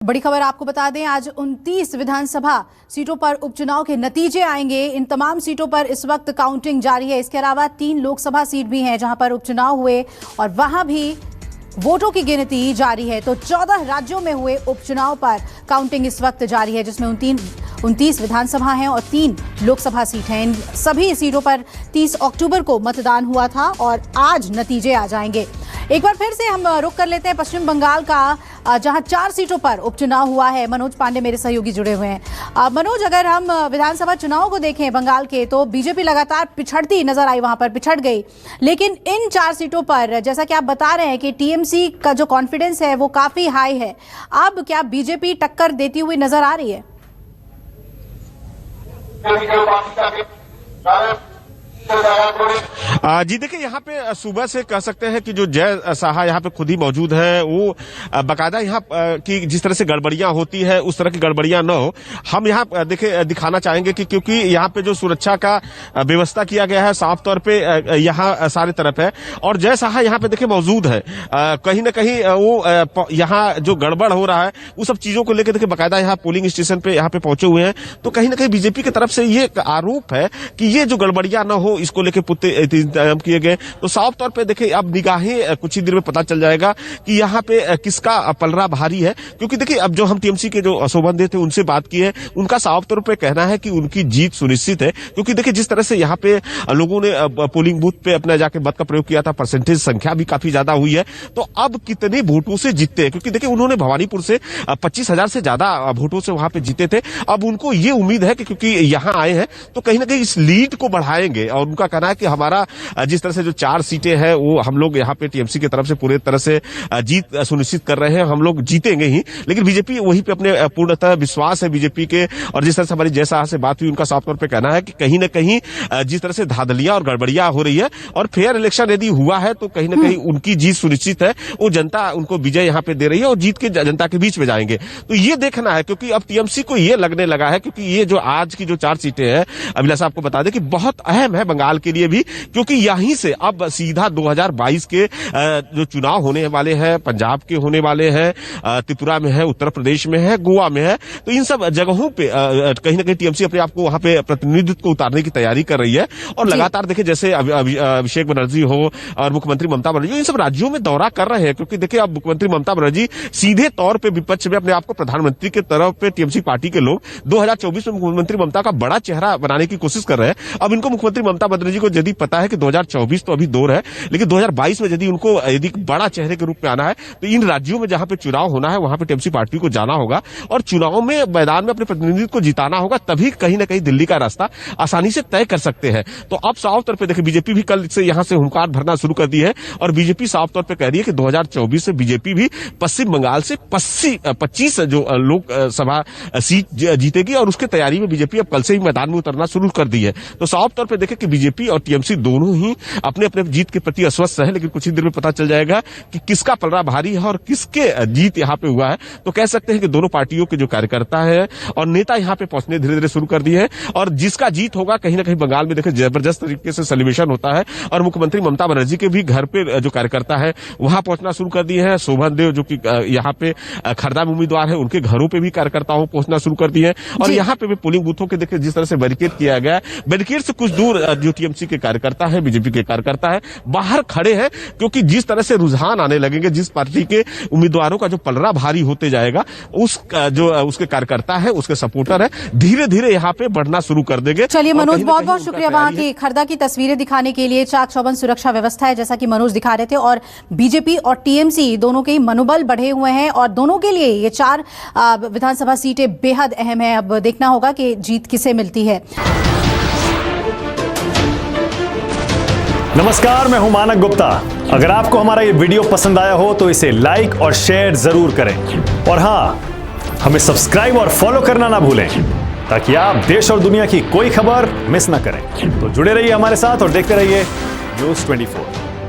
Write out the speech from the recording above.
बड़ी खबर आपको बता दें, आज 29 विधानसभा सीटों पर उपचुनाव के नतीजे आएंगे। इन तमाम सीटों पर इस वक्त काउंटिंग जारी है। इसके अलावा 3 लोकसभा सीट भी हैं जहां पर उपचुनाव हुए और वहां भी वोटों की गिनती जारी है। तो 14 राज्यों में हुए उपचुनाव पर काउंटिंग इस वक्त जारी है, जिसमें 29 विधानसभा हैं और 3 लोकसभा सीट हैं। इन सभी सीटों पर 30 अक्टूबर को मतदान हुआ था और आज नतीजे आ जाएंगे। एक बार फिर से हम रुख कर लेते हैं पश्चिम बंगाल का, जहां 4 सीटों पर उपचुनाव हुआ है। मनोज पांडे मेरे सहयोगी जुड़े हुए हैं। मनोज, अगर हम विधानसभा चुनाव को देखें बंगाल के, तो बीजेपी लगातार पिछड़ती नजर आई, वहां पर पिछड़ गई। लेकिन इन 4 सीटों पर जैसा कि आप बता रहे हैं कि टीएमसी का जो कॉन्फिडेंस है वो काफी हाई है। अब क्या बीजेपी टक्कर देती हुई नजर आ रही है? जी देखिए, यहाँ पे सुबह से कह सकते हैं कि जो जय साहा यहाँ पे खुद ही मौजूद है, वो बकायदा यहाँ की जिस तरह से गड़बड़ियां होती है उस तरह की गड़बड़ियां न हो। हम यहाँ देखिए दिखाना चाहेंगे कि क्योंकि यहाँ पे जो सुरक्षा का व्यवस्था किया गया है साफ तौर पे यहाँ सारे तरफ है और जय साहा यहाँ पे देखिए मौजूद है। कहीं ना कहीं वो यहाँ जो गड़बड़ हो रहा है वो सब चीजों को लेकर देखिए बकायदा यहाँ पोलिंग स्टेशन पे यहाँ पे पहुंचे हुए हैं। तो कहीं ना कहीं बीजेपी की तरफ से ये आरोप है कि ये जो गड़बड़ियां न हो इसको लेकर पुख्ते इंतजाम किए गए। तो साफ तौर पे देखिए अब निगाहें कुछ ही देर में पता चल जाएगा कि यहाँ पे किसका पलड़ा भारी है, क्योंकि देखिए अब जो हम टीएमसी के जो शोभन थे उनसे बात की है, उनका साफ तौर पे कहना है कि उनकी जीत सुनिश्चित है। क्योंकि देखिए जिस तरह से यहाँ पे लोगों ने पोलिंग बूथ पे अपना जाके मत का प्रयोग किया था, परसेंटेज संख्या भी काफी ज्यादा हुई है। तो अब कितने वोटों से जीतते हैं, क्योंकि देखिए उन्होंने भवानीपुर से 25,000 से ज्यादा वोटों से वहां पे जीते थे। अब उनको ये उम्मीद है कि क्योंकि यहाँ आए हैं तो कहीं ना कहीं इस लीड को बढ़ाएंगे और उनका कहना है कि हमारा जिस तरह से जो 4 सीटें हैं वो हम लोग यहाँ पे टीएमसी की तरफ से पूरे तरह से जीत सुनिश्चित कर रहे हैं, हम लोग जीतेंगे ही। लेकिन बीजेपी वहीं पे अपने पूर्णतः विश्वास है बीजेपी के। और जिस तरह से हमारी जय साहा से बात हुई, उनका साफ तौर पे कहना है कि कहीं ना कहीं जिस तरह से धांधलियां और गड़बड़ियां हो रही है और फेयर इलेक्शन यदि हुआ है तो कहीं ना कहीं उनकी जीत सुनिश्चित है। वो जनता उनको विजय यहाँ पे दे रही है और जीत के जनता के बीच में जाएंगे। तो ये देखना है, क्योंकि अब टीएमसी को ये लगने लगा है, क्योंकि ये जो आज की जो 4 सीटें हैं अभिलाषा आपको बता दें कि बहुत अहम है बंगाल के लिए भी, क्योंकि यहीं से अब सीधा 2022 के जो चुनाव होने वाले हैं, पंजाब के होने वाले हैं, त्रिपुरा में है, उत्तर प्रदेश में है, गोवा में है। तो इन सब जगहों पे कहीं ना कहीं टीएमसी अपने आप को वहां पे प्रतिनिधित्व को उतारने की तैयारी कर रही है। और लगातार देखिए जैसे अभिषेक बनर्जी हो और मुख्यमंत्री ममता बनर्जी इन सब राज्यों में दौरा कर रहे हैं, क्योंकि देखिए अब मुख्यमंत्री ममता बनर्जी सीधे तौर पर विपक्ष में अपने आप को प्रधानमंत्री के तरफ पे टीएमसी पार्टी के लोग 2024 में मुख्यमंत्री ममता का बड़ा चेहरा बनाने की कोशिश कर रहे हैं। अब इनको मुख्यमंत्री ममता बनर्जी को यदि पता है कि 2024 तो अभी दूर है, लेकिन 2022 में यदि बड़ा चेहरे के रूप में आना है तो इन राज्यों में जहां पे चुनाव होना है वहां पे टीएमसी पार्टी को जाना होगा और चुनाव में मैदान में अपने प्रतिनिधित्व को जिताना होगा, तभी कहीं ना कहीं दिल्ली का रास्ता आसानी से तय कर सकते हैं। तो अब साफ तौर पे देखिए बीजेपी भी कल से यहां से हुंकार भरना शुरू कर दी है और बीजेपी साफ तौर पे कह रही है कि 2024 से बीजेपी भी पश्चिम बंगाल से 25 जो लोकसभा सीट जीतेगी और उसकी तैयारी में बीजेपी अब कल से ही मैदान में उतरना शुरू कर दी है। तो साफ तौर पर देखें कि बीजेपी और टीएमसी दोनों ही अपने अपने जीत के प्रति अस्वस्थ है, लेकिन कुछ ही देर में पता चल जाएगा कि किसका पलड़ा भारी है और किसके जीत यहाँ पे हुआ है। तो कह सकते हैं कि दोनों पार्टियों के जो कार्यकर्ता है और नेता यहाँ पे पहुंचने धीरे धीरे शुरू कर दिए हैं और जिसका जीत होगा कहीं ना कहीं बंगाल में देखिए जबरदस्त तरीके से सेलिब्रेशन होता है और मुख्यमंत्री ममता बनर्जी के भी घर पे जो कार्यकर्ता है वहां पहुंचना शुरू कर दिए हैं। शोभन देव जो कि यहाँ पे खरदा में उम्मीदवार है, उनके घरों पे भी कार्यकर्ताओं पहुंचना शुरू कर दिए हैं और यहाँ पे भी पोलिंग बूथों के देखिए जिस तरह से बैरिकेड किया गया, बैरिकेड से कुछ दूर जो टीएमसी के कार्यकर्ता है, बीजेपी के कार्यकर्ता है बाहर खड़े हैं, क्योंकि जिस तरह से रुझान आने लगेंगे, जिस पार्टी के उम्मीदवारों का जो पलड़ा भारी होते जाएगा उसके कार्यकर्ता है, उसके सपोर्टर है, धीरे धीरे यहाँ पे बढ़ना शुरू कर देंगे। चलिए मनोज, बहुत बहुत शुक्रिया वहां की खरदा की तस्वीरें दिखाने के लिए। चाक चौबंद सुरक्षा व्यवस्था है जैसा कि मनोज दिखा रहे थे और बीजेपी और टीएमसी दोनों के ही मनोबल बढ़े हुए हैं और दोनों के लिए ये 4 विधानसभा सीटें बेहद अहम है। अब देखना होगा कि जीत किसे मिलती है। नमस्कार, मैं हूं मानक गुप्ता। अगर आपको हमारा ये वीडियो पसंद आया हो तो इसे लाइक और शेयर जरूर करें और हाँ, हमें सब्सक्राइब और फॉलो करना ना भूलें ताकि आप देश और दुनिया की कोई खबर मिस ना करें। तो जुड़े रहिए हमारे साथ और देखते रहिए न्यूज़ 24।